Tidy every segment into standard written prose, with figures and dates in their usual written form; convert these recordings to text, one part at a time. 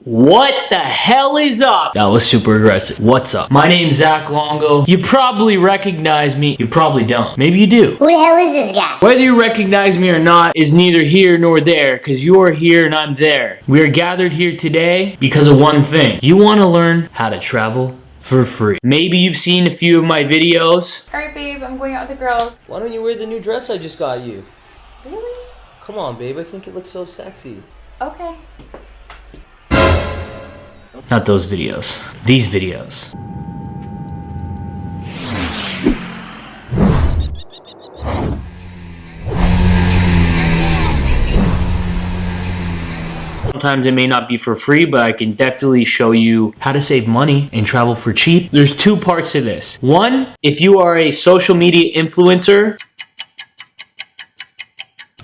What the hell is up? That was super aggressive. What's up? My name's Zach Longo. You probably recognize me. You probably don't. Maybe you do. Who the hell is this guy? Whether you recognize me or not is neither here nor there, because you're here and I'm there. We are gathered here today because of one thing. You want to learn how to travel for free. Maybe you've seen a few of my videos. Alright babe, I'm going out with the girls. Why don't you wear the new dress I just got you? Really? Come on, babe. I think it looks so sexy. Okay. Not those videos. These videos. Sometimes it may not be for free, but I can definitely show you how to save money and travel for cheap. There's two parts to this. One, if you are a social media influencer,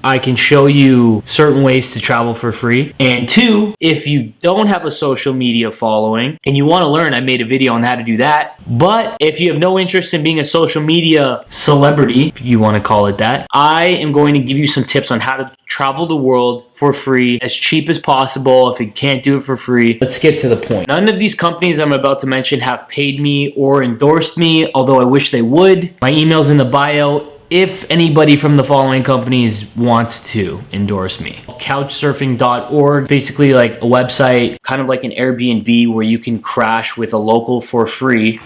I can show you certain ways to travel for free. And two, if you don't have a social media following and you want to learn, I made a video on how to do that. But if you have no interest in being a social media celebrity, if you want to call it that, I am going to give you some tips on how to travel the world for free, as cheap as possible. If you can't do it for free, let's get to the point. None of these companies I'm about to mention have paid me or endorsed me, although I wish they would. My email's in the bio if anybody from the following companies wants to endorse me. Couchsurfing.org, basically like a website, kind of like an Airbnb where you can crash with a local for free.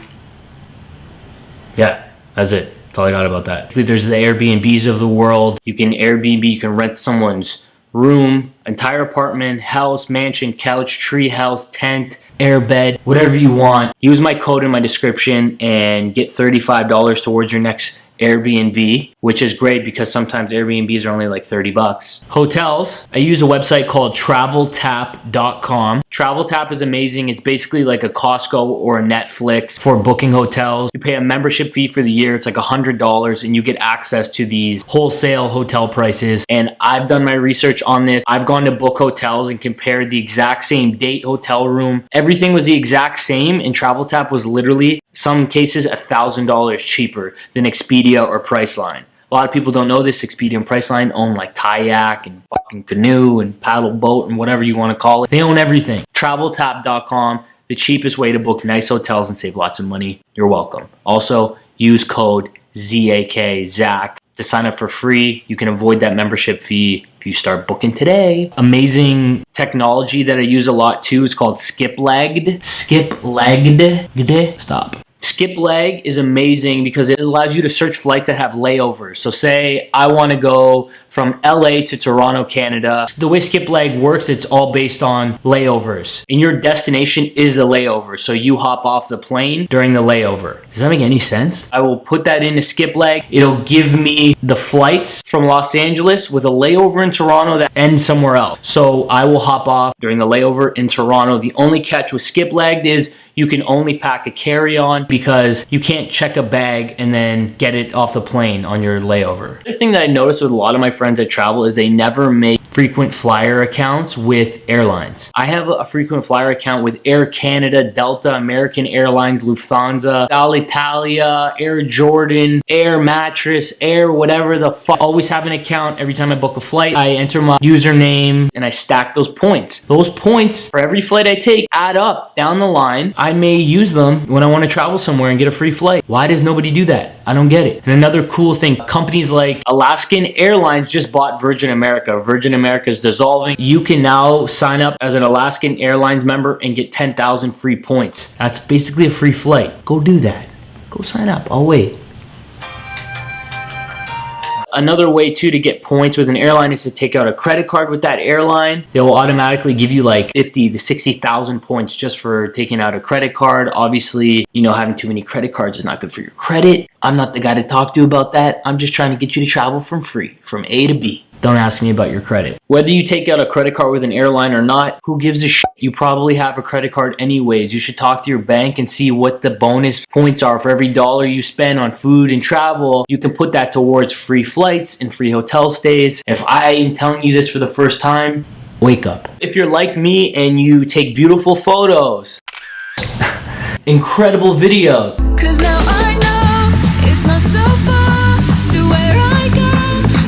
Yeah, that's it. That's all I got about that. There's the Airbnbs of the world. You can Airbnb, you can rent someone's room, entire apartment, house, mansion, couch, tree house, tent, airbed, whatever you want. Use my code in my description and get $35 towards your next Airbnb, which is great because sometimes Airbnbs are only like 30 bucks. Hotels, I use a website called traveltap.com. TravelTap is amazing. It's basically like a Costco or a Netflix for booking hotels. You pay a membership fee for the year. It's like $100 and you get access to these wholesale hotel prices. And I've done my research on this. I've gone to book hotels and compared the exact same date, hotel room. Everything was the exact same, and TravelTap was literally, some cases, $1,000 cheaper than Expedia or Priceline. A lot of people don't know this. Expedia and Priceline own like kayak and fucking canoe and paddle boat and whatever you want to call it. They own everything. TravelTap.com, the cheapest way to book nice hotels and save lots of money. You're welcome. Also, use code ZAK, Zach, to sign up for free. You can avoid that membership fee if you start booking today. Amazing technology that I use a lot too is called Skiplegged. Stop. Skipleg is amazing because it allows you to search flights that have layovers. So say I want to go from LA to Toronto, Canada. The way Skipleg works, it's all based on layovers. And your destination is a layover. So you hop off the plane during the layover. Does that make any sense? I will put that into Skipleg. It'll give me the flights from Los Angeles with a layover in Toronto that ends somewhere else. So I will hop off during the layover in Toronto. The only catch with Skipleg is you can only pack a carry-on because you can't check a bag and then get it off the plane on your layover. The thing that I noticed with a lot of my friends that travel is they never make frequent flyer accounts with airlines. I have a frequent flyer account with Air Canada, Delta, American Airlines, Lufthansa, Alitalia, Air Jordan, Air Mattress, Air whatever the fuck. Always have an account every time I book a flight. I enter my username and I stack those points. Those points for every flight I take add up down the line. I may use them when I want to travel somewhere and get a free flight. Why does nobody do that? I don't get it. And another cool thing, companies like Alaskan Airlines just bought Virgin America. Virgin America is dissolving. You can now sign up as an Alaskan Airlines member and get 10,000 free points. That's basically a free flight. Go do that. Go sign up. I'll wait. Another way too to get points with an airline is to take out a credit card with that airline. They will automatically give you like 50 to 60,000 points just for taking out a credit card. Obviously, you know, having too many credit cards is not good for your credit. I'm not the guy to talk to about that. I'm just trying to get you to travel from free, from A to B. Don't ask me about your credit. Whether you take out a credit card with an airline or not, who gives a shit? You probably have a credit card anyways. You should talk to your bank and see what the bonus points are for every dollar you spend on food and travel. You can put that towards free flights and free hotel stays. If I am telling you this for the first time, wake up. If you're like me and you take beautiful photos, incredible videos, 'cause now I know it's not so far to where I go.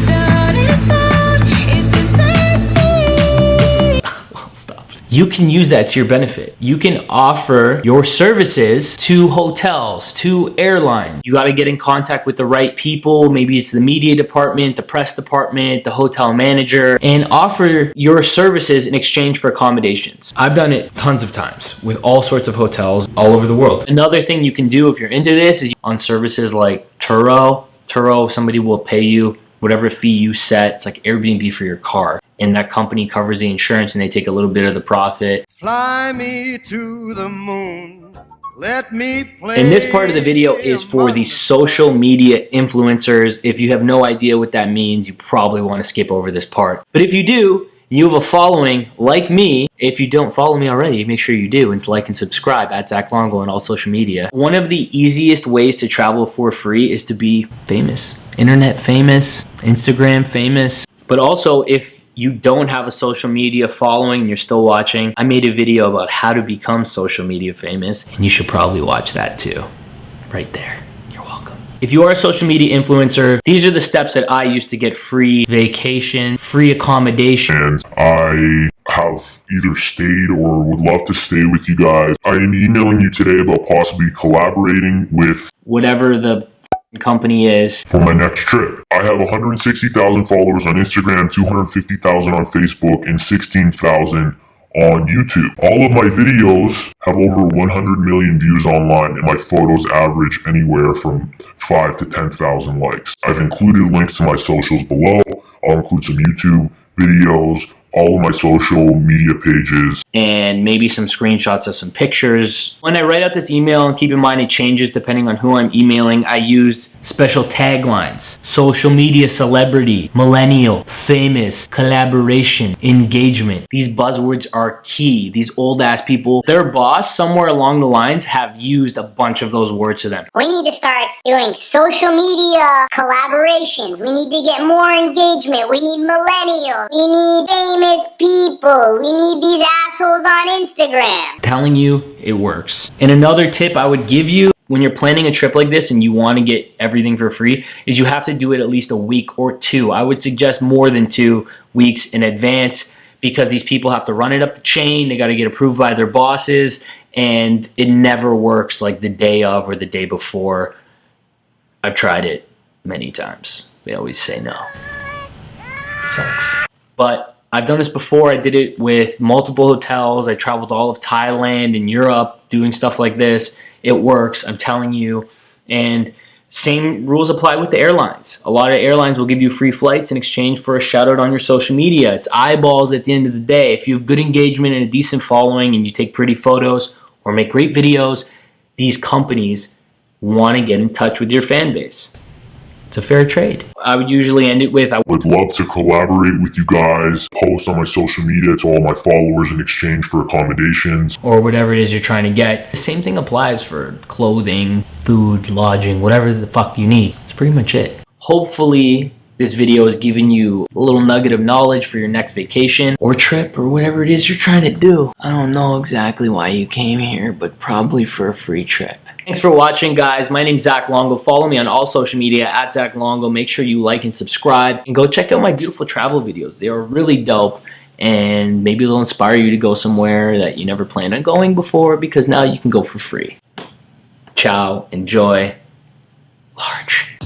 The road is hard, it's inside me. well, stop. you can use that to your benefit. You can offer your services to hotels, to airlines. You got to get in contact with the right people. Maybe it's the media department, the press department, the hotel manager, and offer your services in exchange for accommodations. I've done it tons of times with all sorts of hotels all over the world. Another thing you can do if you're into this is on services like Turo, somebody will pay you whatever fee you set. It's like Airbnb for your car. And that company covers the insurance and they take a little bit of the profit. Fly me to the moon. Let me play. And this part of the video is for the social media influencers. If you have no idea what that means, you probably want to skip over this part. But if you do, you have a following like me. If you don't follow me already, make sure you do, and like and subscribe at Zach Longo on all social media. One of the easiest ways to travel for free is to be famous. Internet famous, Instagram famous. But also, if you don't have a social media following and you're still watching, I made a video about how to become social media famous, and you should probably watch that too. Right there. You're welcome. If you are a social media influencer, these are the steps that I use to get free vacation, free accommodation. And I have either stayed or would love to stay with you guys. I am emailing you today about possibly collaborating with whatever the company is for my next trip. I have 160,000 followers on Instagram, 250,000 on Facebook, and 16,000 on YouTube. All of my videos have over 100 million views online, and my photos average anywhere from 5 to 10,000 likes. I've included links to my socials below. I'll include some YouTube videos, all of my social media pages, and maybe some screenshots of some pictures. When I write out this email, and keep in mind it changes depending on who I'm emailing, I use special taglines: social media celebrity, millennial, famous, collaboration, engagement. These buzzwords are key. These old ass people, their boss somewhere along the lines have used a bunch of those words to them. We need to start doing social media collaborations. We need to get more engagement. We need millennials. We need famous people. We need these assholes on Instagram. I'm telling you, it works. And another tip I would give you when you're planning a trip like this and you want to get everything for free is you have to do it at least a week or two. I would suggest more than 2 weeks in advance, because these people have to run it up the chain. They got to get approved by their bosses, and it never works like the day of or the day before. I've tried it many times. They always say no. Sucks. But I've done this before. I did it with multiple hotels. I traveled all of Thailand and Europe doing stuff like this. It works, I'm telling you. And same rules apply with the airlines. A lot of airlines will give you free flights in exchange for a shout out on your social media. It's eyeballs at the end of the day. If you have good engagement and a decent following and you take pretty photos or make great videos, these companies want to get in touch with your fan base. It's a fair trade. I would usually end it with, I would love to collaborate with you guys, post on my social media to all my followers in exchange for accommodations, or whatever it is you're trying to get. The same thing applies for clothing, food, lodging, whatever the fuck you need. That's pretty much it. Hopefully this video has given you a little nugget of knowledge for your next vacation or trip or whatever it is you're trying to do. I don't know exactly why you came here, but probably for a free trip. Thanks for watching, guys. My name's Zach Longo. Follow me on all social media at Zach Longo. Make sure you like and subscribe, and go check out my beautiful travel videos. They are really dope, and maybe they'll inspire you to go somewhere that you never planned on going before, because now you can go for free. Ciao. Enjoy. Large.